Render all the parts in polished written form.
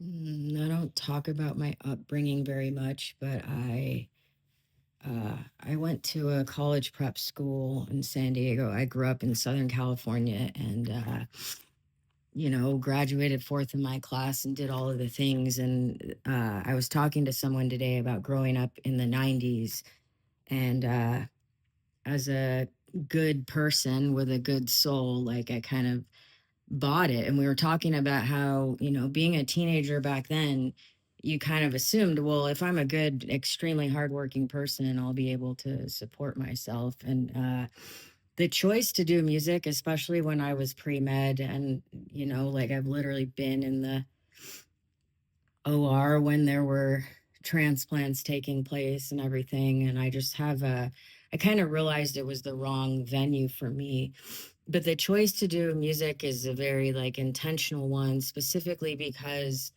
I don't talk about my upbringing very much, but I went to a college prep school in San Diego. I grew up in Southern California and graduated fourth in my class and did all of the things. And I was talking to someone today about growing up in the 90s. And as a good person with a good soul, like I kind of bought it. And we were talking about how, being a teenager back then, you kind of assumed, well, if I'm a good, extremely hardworking person, I'll be able to support myself. And the choice to do music, especially when I was pre med, and, like I've literally been in the OR when there were transplants taking place and everything. And I just I kind of realized it was the wrong venue for me. But the choice to do music is a very like intentional one, specifically because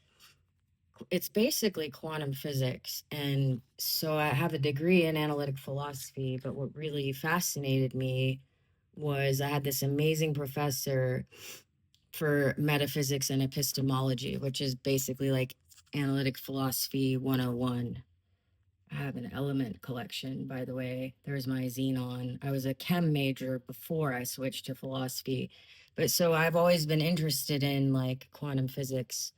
it's basically quantum physics. And so I have a degree in analytic philosophy, but what really fascinated me was I had this amazing professor for metaphysics and epistemology, which is basically like analytic philosophy 101. I have an element collection, by the way. There's my xenon. I was a chem major before I switched to philosophy. But so I've always been interested in like quantum physics.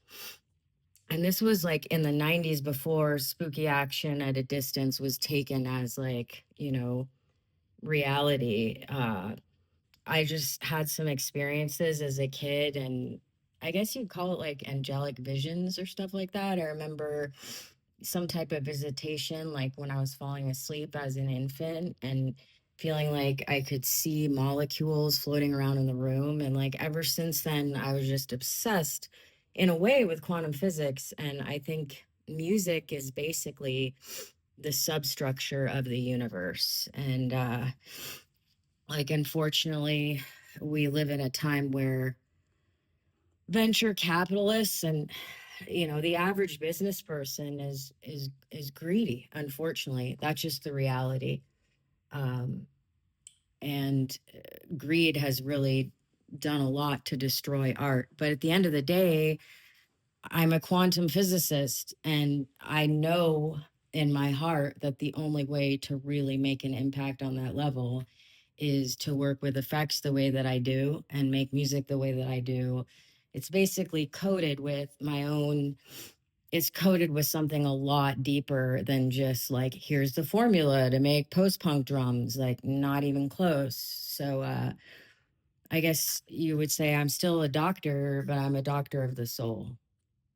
And this was like in the 90s before spooky action at a distance was taken as like, reality. I just had some experiences as a kid, and I guess you'd call it like angelic visions or stuff like that. I remember some type of visitation, like when I was falling asleep as an infant and feeling like I could see molecules floating around in the room. And like ever since then, I was just obsessed in a way with quantum physics. And I think music is basically the substructure of the universe. And like, unfortunately, we live in a time where venture capitalists and the average business person is greedy. Unfortunately, that's just the reality. um and greed has really done a lot to destroy art, but at the end of the day, I'm a quantum physicist, and I know in my heart that the only way to really make an impact on that level is to work with effects the way that I do and make music the way that I do. It's basically coded with my own, it's coded with something a lot deeper than just like, here's the formula to make post punk drums, like, not even close. So, I guess you would say I'm still a doctor, but I'm a doctor of the soul.